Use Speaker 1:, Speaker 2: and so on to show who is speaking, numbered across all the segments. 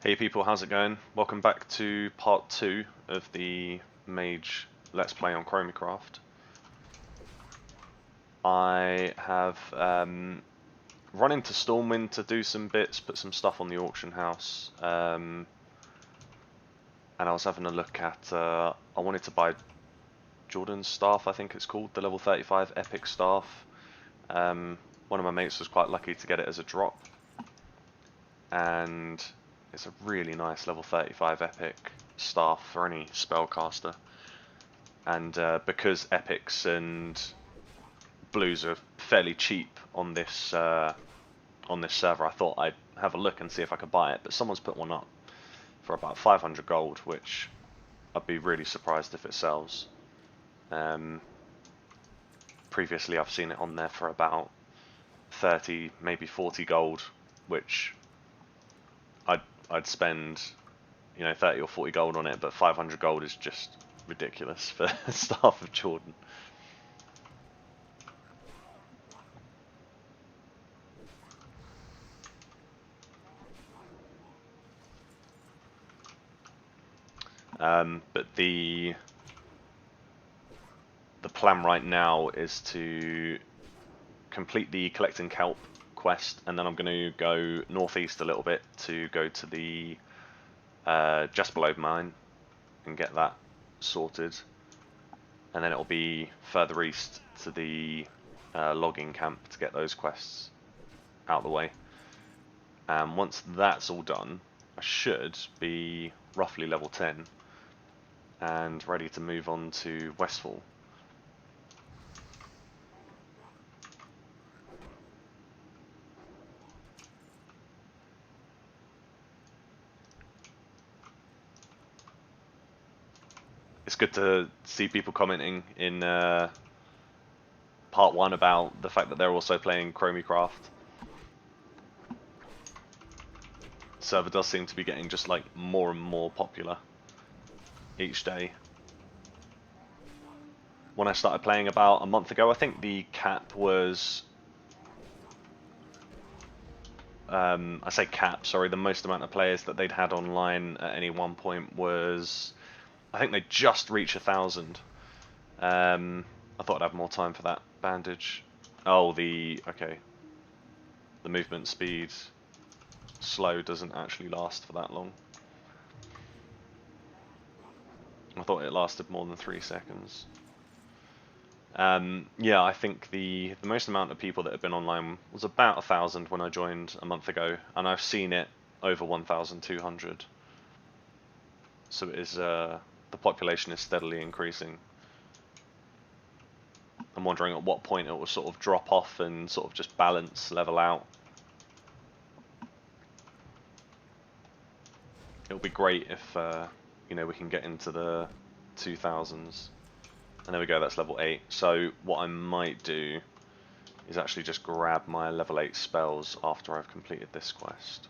Speaker 1: Hey people, how's it going? Welcome back to part 2 of the Mage Let's Play on ChromieCraft. I have run into Stormwind to do some bits, put some stuff on the auction house, and I was having a look at, I wanted to buy Jordan's staff, I think it's called, the level 35 epic staff. One of my mates was quite lucky to get it as a drop, and it's a really nice level 35 epic staff for any spellcaster. And because epics and blues are fairly cheap on this server, I thought I'd have a look and see if I could buy it. But someone's put one up for about 500 gold, which I'd be really surprised if it sells. Previously, I've seen it on there for about 30, maybe 40 gold, which I'd spend, 30 or 40 gold on it. But 500 gold is just ridiculous for Staff of Jordan. But the plan right now is to complete the collecting kelp quest, and then I'm going to go northeast a little bit to go to the just below mine and get that sorted, and then it'll be further east to the logging camp to get those quests out of the way. And once that's all done, I should be roughly level 10 and ready to move on to Westfall. It's good to see people commenting in part 1 about the fact that they're also playing ChromieCraft. Server does seem to be getting just like more and more popular each day. When I started playing about a month ago, I think the cap was I say cap, sorry, the most amount of players that they'd had online at any one point was, I think they just reached 1,000. I thought I'd have more time for that bandage. Oh, okay. The movement speed slow doesn't actually last for that long. I thought it lasted more than 3 seconds. Yeah, I think the most amount of people that have been online was about 1,000 when I joined a month ago, and I've seen it over 1,200. So it is the population is steadily increasing. I'm wondering at what point it will sort of drop off and sort of just balance, level out. It would be great if we can get into the 2,000s. And there we go, that's level 8. So what I might do is actually just grab my level 8 spells after I've completed this quest.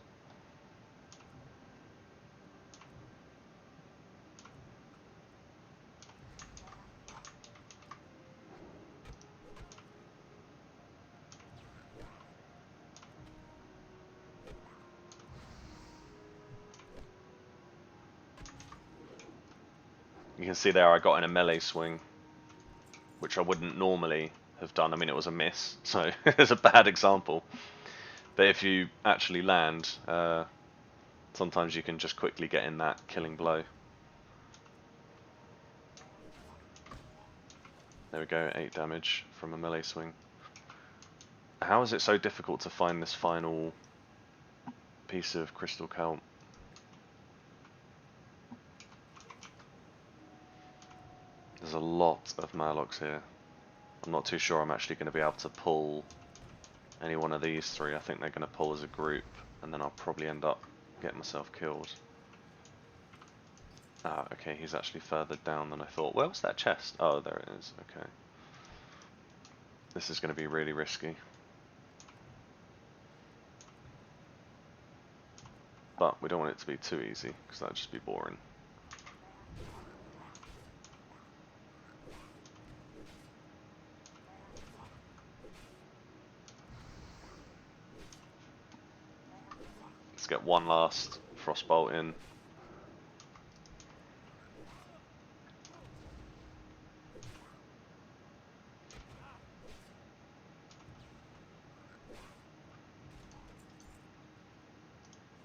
Speaker 1: You can see there I got in a melee swing, which I wouldn't normally have done. I mean, it was a miss, so it's a bad example. But if you actually land, sometimes you can just quickly get in that killing blow. There we go, 8 damage from a melee swing. How is it so difficult to find this final piece of crystal kelp? There's a lot of Murlocs here. I'm not too sure I'm actually going to be able to pull any one of these 3. I think they're going to pull as a group, and then I'll probably end up getting myself killed. Ah, okay, he's actually further down than I thought. Where was that chest? Oh, there it is, okay. This is going to be really risky. But we don't want it to be too easy, because that would just be boring. Let's get one last Frostbolt in.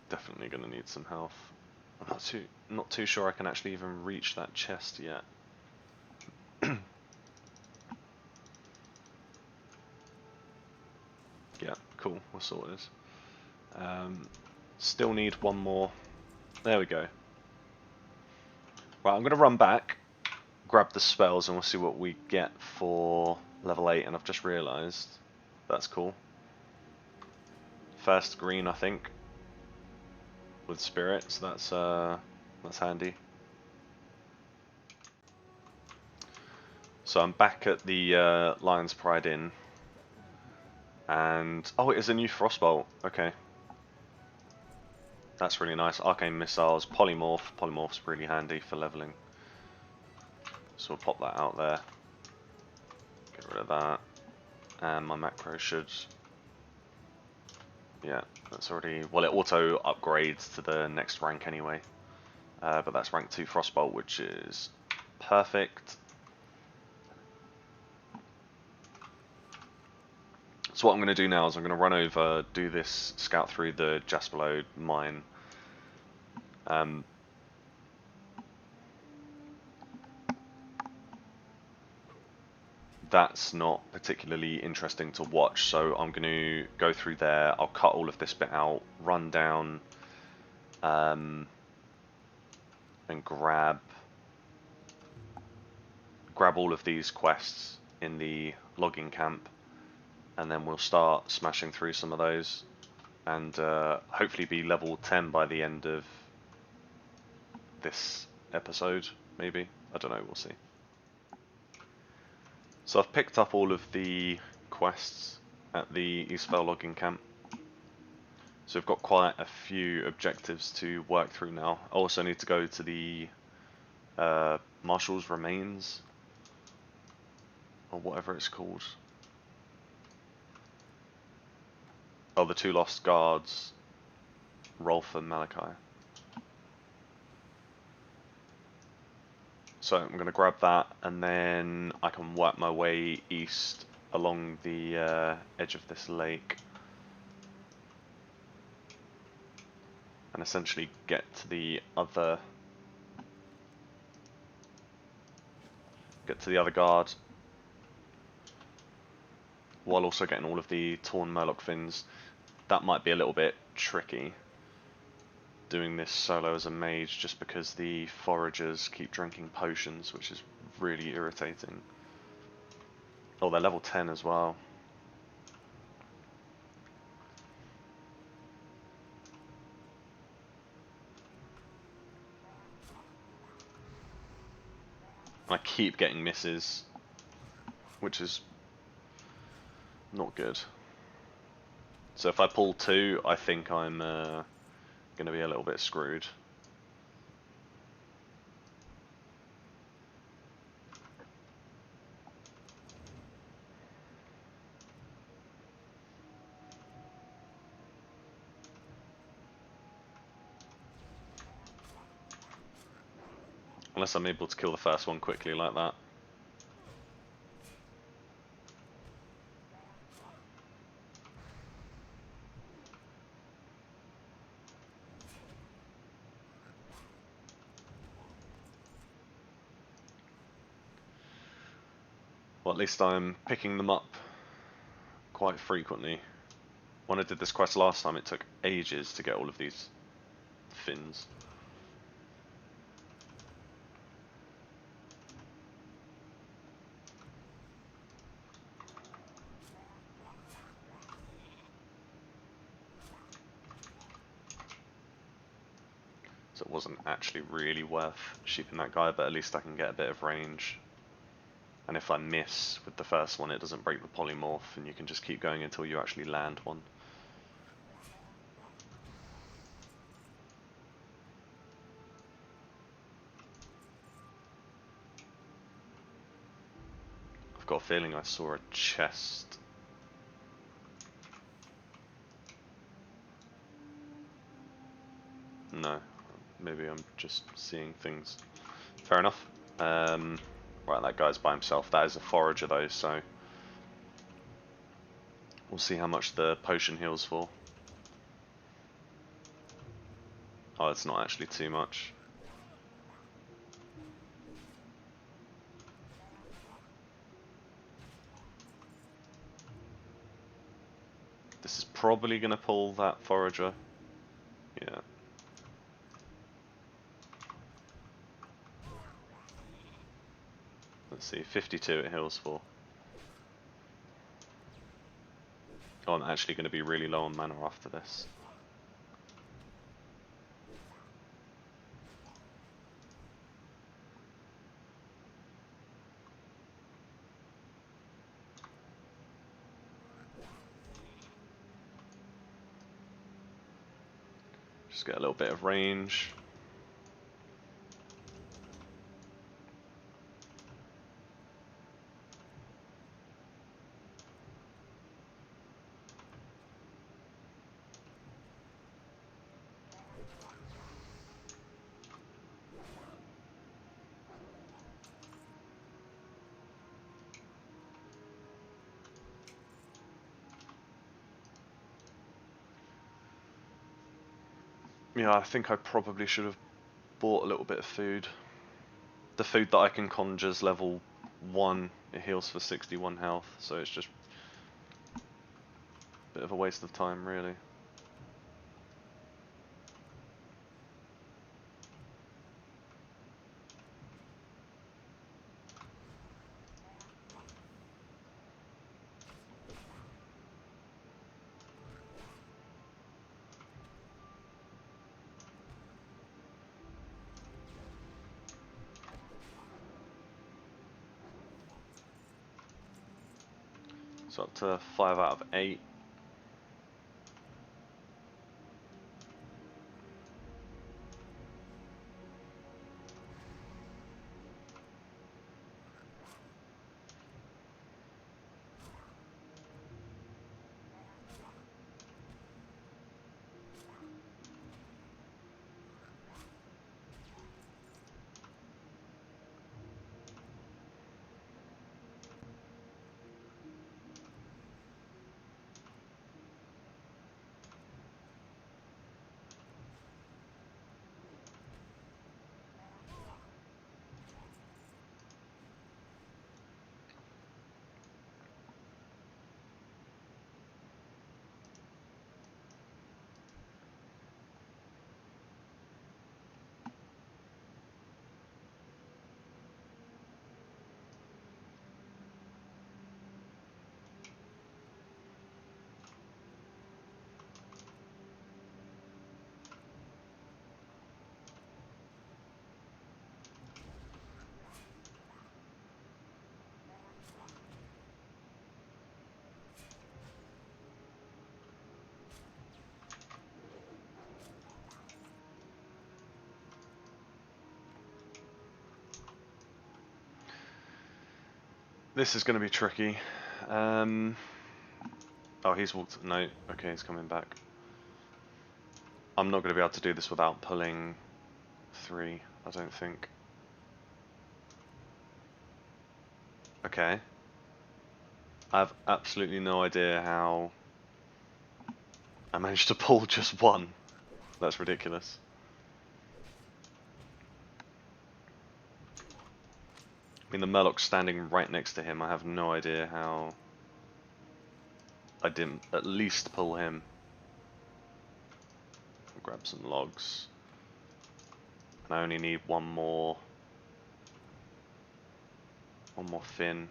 Speaker 1: Definitely going to need some health. I'm not too sure I can actually even reach that chest yet. Yeah, cool. We're sorted. Still need one more. There we go. Right, I'm going to run back, grab the spells, and we'll see what we get for level 8. And I've just realised that's cool. First green, I think, with spirit, so that's handy. So I'm back at the Lion's Pride Inn, and oh, it is a new Frostbolt. Okay, that's really nice. Arcane missiles, polymorph. Polymorph's really handy for leveling. So we'll pop that out there. Get rid of that, and my macro should. Yeah, that's already. Well, it auto upgrades to the next rank anyway. But that's rank 2 Frostbolt, which is perfect. So what I'm going to do now is I'm going to run over, do this scout through the Jasperlode mine. That's not particularly interesting to watch, so I'm going to go through there. I'll cut all of this bit out, run down, and grab all of these quests in the logging camp, and then we'll start smashing through some of those, and hopefully be level 10 by the end of this episode, maybe. I don't know, we'll see. So I've picked up all of the quests at the Eastvale logging camp. So we've got quite a few objectives to work through now. I also need to go to the Marshal's Remains, or whatever it's called. Oh, the 2 Lost Guards, Rolf and Malachi. So I'm going to grab that, and then I can work my way east along the edge of this lake, and essentially get to the other guard, while also getting all of the torn Murloc fins. That might be a little bit tricky, doing this solo as a mage, just because the foragers keep drinking potions, which is really irritating. Oh, they're level 10 as well. I keep getting misses, which is not good. So if I pull 2, I think I'm going to be a little bit screwed. Unless I'm able to kill the first one quickly like that. Well, at least I'm picking them up quite frequently. When I did this quest last time, it took ages to get all of these fins. So it wasn't actually really worth sheeping that guy, but at least I can get a bit of range. And if I miss with the first one, it doesn't break the polymorph, and you can just keep going until you actually land one. I've got a feeling I saw a chest. know. Maybe I'm just seeing things. Fair enough. Right, that guy's by himself. That is a forager though, so we'll see how much the potion heals for. Oh, it's not actually too much. This is probably going to pull that forager. Yeah. Let's see, 52 it heals for. Oh, I'm actually going to be really low on mana after this. Just get a little bit of range. Yeah, I think I probably should have bought a little bit of food. The food that I can conjure's level 1, it heals for 61 health, so it's just a bit of a waste of time, really. So up to 5 out of 8. This is going to be tricky. Oh, he's walked. No, okay, he's coming back. I'm not going to be able to do this without pulling 3, I don't think. Okay. I have absolutely no idea how I managed to pull just 1. That's ridiculous. I mean, the Murloc's standing right next to him. I have no idea how I didn't at least pull him. I'll grab some logs. And I only need one more fin.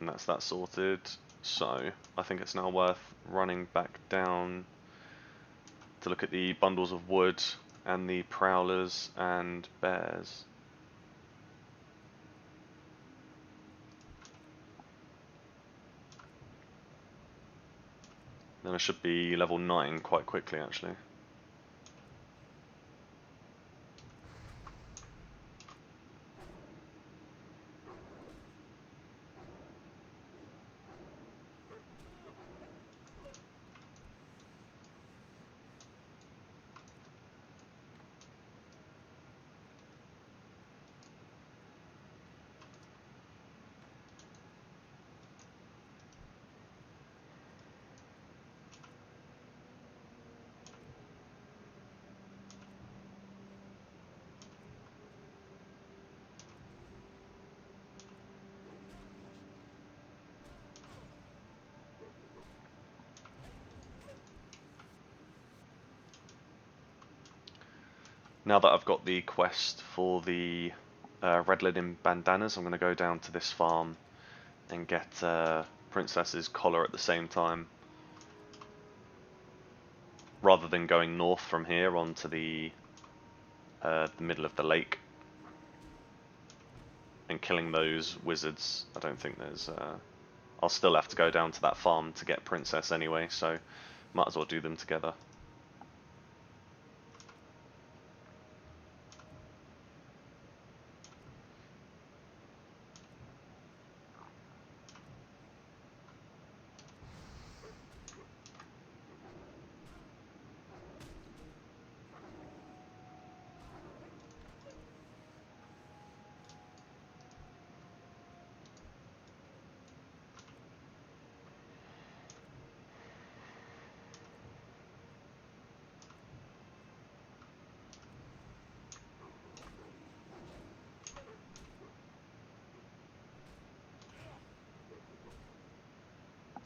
Speaker 1: And that's that sorted. So I think it's now worth running back down to look at the bundles of wood and the prowlers and bears. Then I should be level 9 quite quickly, actually. now that I've got the quest for the red linen bandanas, I'm going to go down to this farm and get Princess's collar at the same time, rather than going north from here onto the middle of the lake and killing those wizards. I don't think there's... I'll still have to go down to that farm to get Princess anyway, so might as well do them together.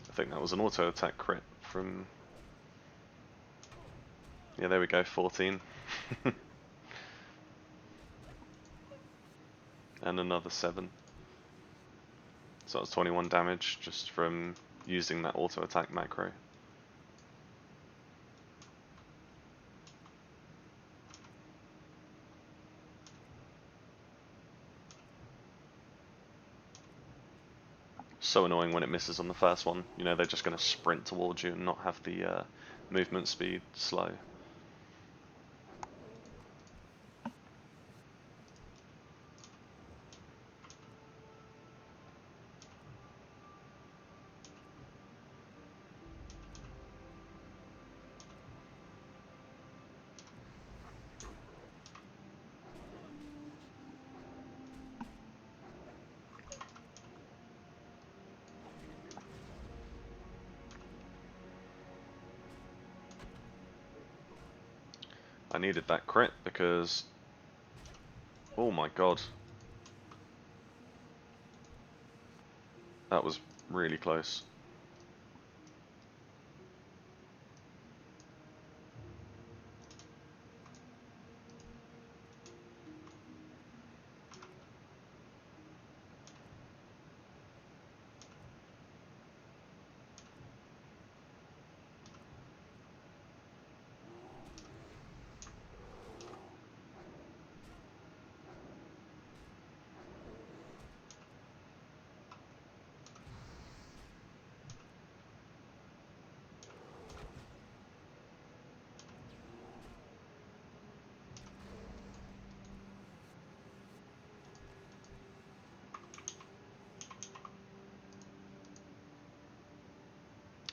Speaker 1: I think that was an auto attack crit from... Yeah, there we go, 14. And another 7. So that's 21 damage just from using that auto attack macro. So annoying when it misses on the first one. You know, they're just going to sprint towards you and not have the movement speed slow. I needed that crit because... Oh my god. That was really close.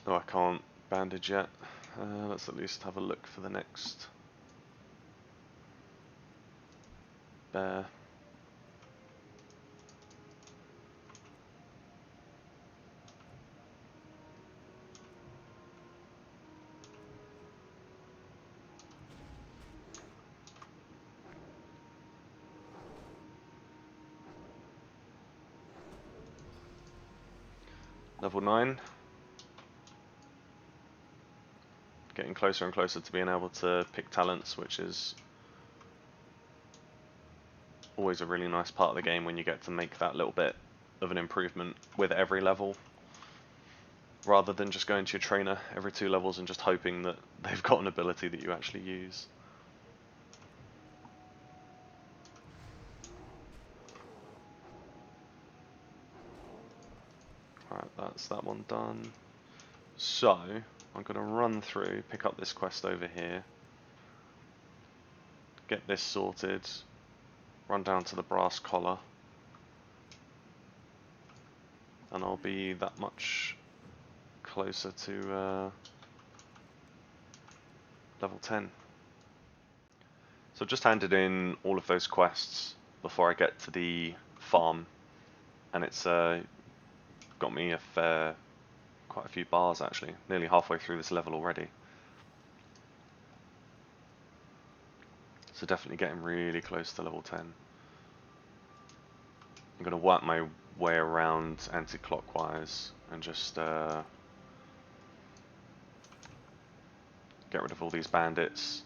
Speaker 1: Oh, I can't bandage yet. Let's at least have a look for the next bear. Level 9. Getting closer and closer to being able to pick talents, which is always a really nice part of the game when you get to make that little bit of an improvement with every level, rather than just going to your trainer every 2 levels and just hoping that they've got an ability that you actually use. Alright, that's that one done. So, I'm going to run through, pick up this quest over here, get this sorted, run down to the brass collar, and I'll be that much closer to level 10. So I've just handed in all of those quests before I get to the farm, and it's got me quite a few bars actually, nearly halfway through this level already. So definitely getting really close to level 10. I'm going to work my way around anti-clockwise and just get rid of all these bandits.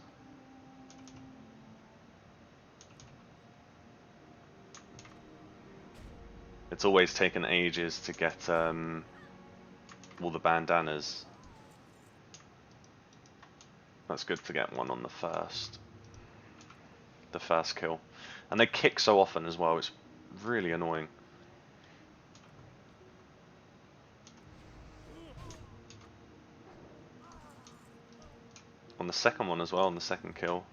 Speaker 1: It's always taken ages to get all the bandanas. That's good to get one on the first kill. And they kick so often as well, it's really annoying. On the second one as well, on the second kill.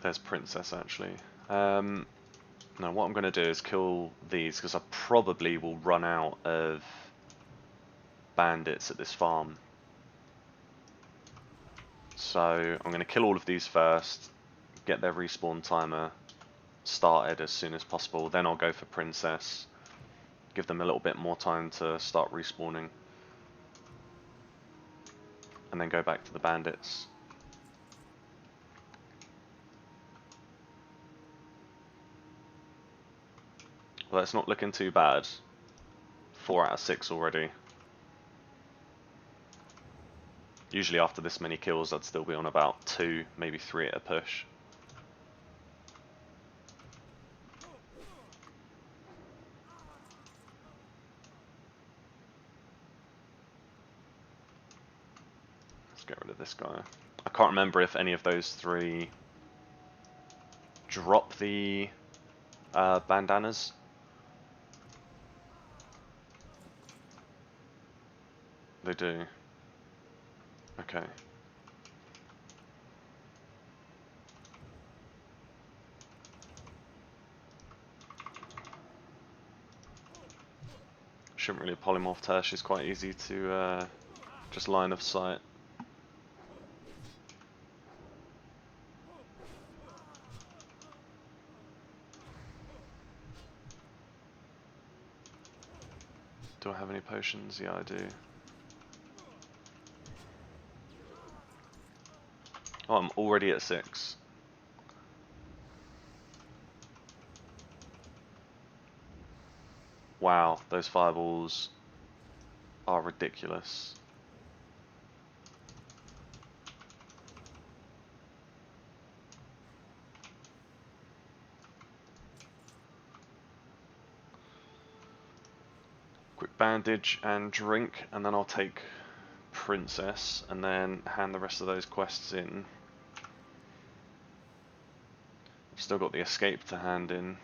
Speaker 1: There's Princess actually. No, what I'm going to do is kill these because I probably will run out of bandits at this farm. So I'm going to kill all of these first, get their respawn timer started as soon as possible, then I'll go for Princess, give them a little bit more time to start respawning, and then go back to the bandits. Well, it's not looking too bad. 4 out of 6 already. Usually after this many kills I'd still be on about 2, maybe 3 at a push. Let's get rid of this guy. I can't remember if any of those 3 drop the bandanas. They do. Okay. Shouldn't really polymorph her, she's quite easy to just line of sight. Do I have any potions? Yeah, I do. Oh, I'm already at 6. Wow, those fireballs are ridiculous. Quick bandage and drink, and then I'll take Princess, and then hand the rest of those quests in. I've still got the escape to hand in.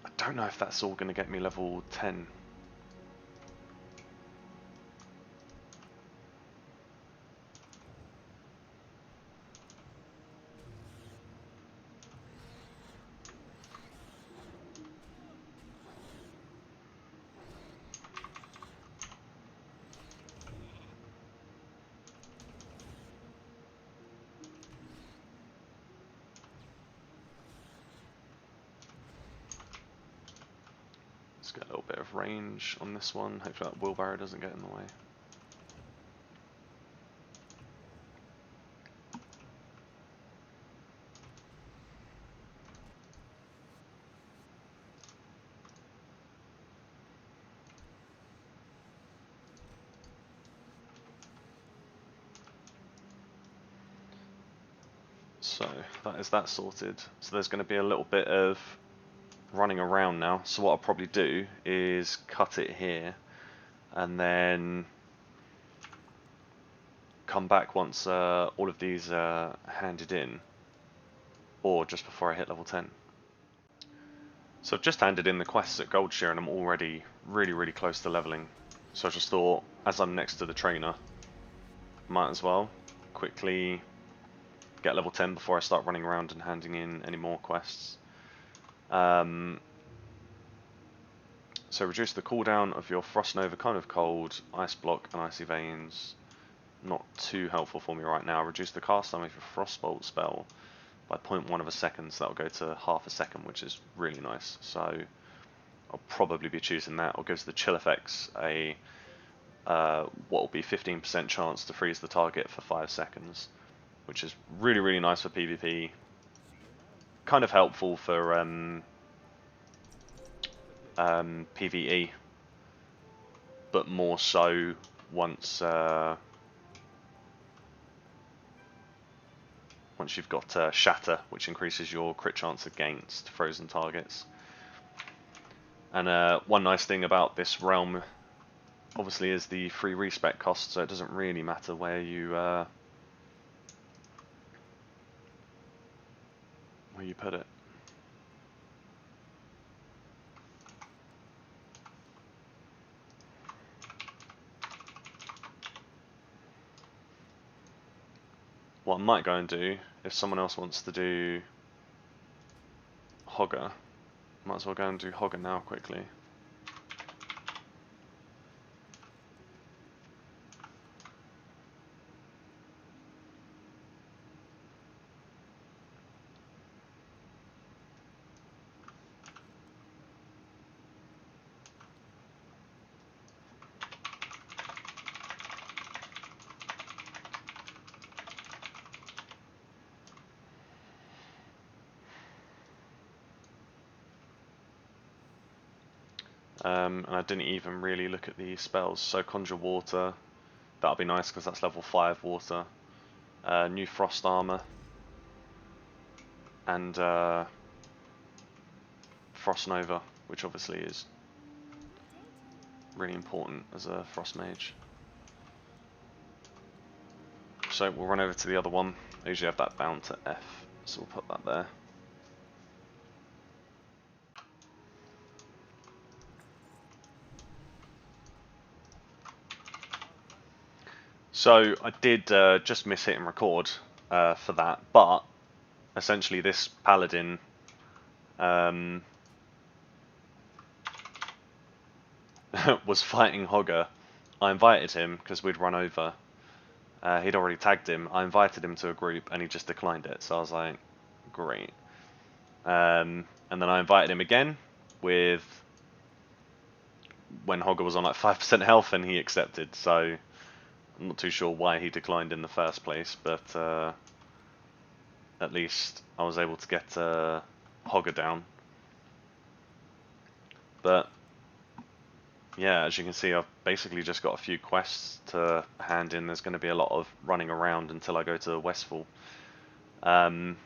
Speaker 1: I don't know if that's all going to get me level 10. Let's get a little bit of range on this one. Hopefully that wheelbarrow doesn't get in the way. So that is that sorted. So there's going to be a little bit of running around now. So what I'll probably do is cut it here and then come back once all of these are handed in, or just before I hit level 10. So I've just handed in the quests at Goldshire and I'm already really close to leveling. So I just thought, as I'm next to the trainer, might as well quickly get level 10 before I start running around and handing in any more quests. So reduce the cooldown of your Frost Nova, Cone of Cold, Ice Block and Icy Veins. Not too helpful for me right now. Reduce the cast time of your Frostbolt spell by 0.1 of a second, so that'll go to half a second, which is really nice. So I'll probably be choosing that, or gives the chill effects a what will be 15% chance to freeze the target for 5 seconds, which is really, really nice for PvP. Kind of helpful for PvE, but more so once once you've got Shatter, which increases your crit chance against frozen targets. And one nice thing about this realm, obviously, is the free respec cost, so it doesn't really matter where you put it. What I might go and do, if someone else wants to do Hogger, might as well go and do Hogger now quickly. And I didn't even really look at the spells. So Conjure Water, that'll be nice because that's level 5 water. New Frost Armor, and Frost Nova, which obviously is really important as a Frost Mage. So we'll run over to the other one. I usually have that bound to F, so we'll put that there. So I did just miss hitting record for that, but essentially this paladin was fighting Hogger. I invited him because we'd run over. He'd already tagged him. I invited him to a group and he just declined it. So I was like, great. And then I invited him again with when Hogger was on like 5% health and he accepted. So I'm not too sure why he declined in the first place, but at least I was able to get Hogger down. But yeah, as you can see, I've basically just got a few quests to hand in. There's going to be a lot of running around until I go to Westfall. So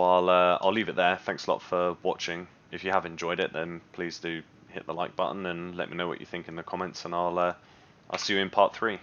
Speaker 1: I'll leave it there. Thanks a lot for watching. If you have enjoyed it, then please do hit the like button and let me know what you think in the comments, and I'll see you in part 3.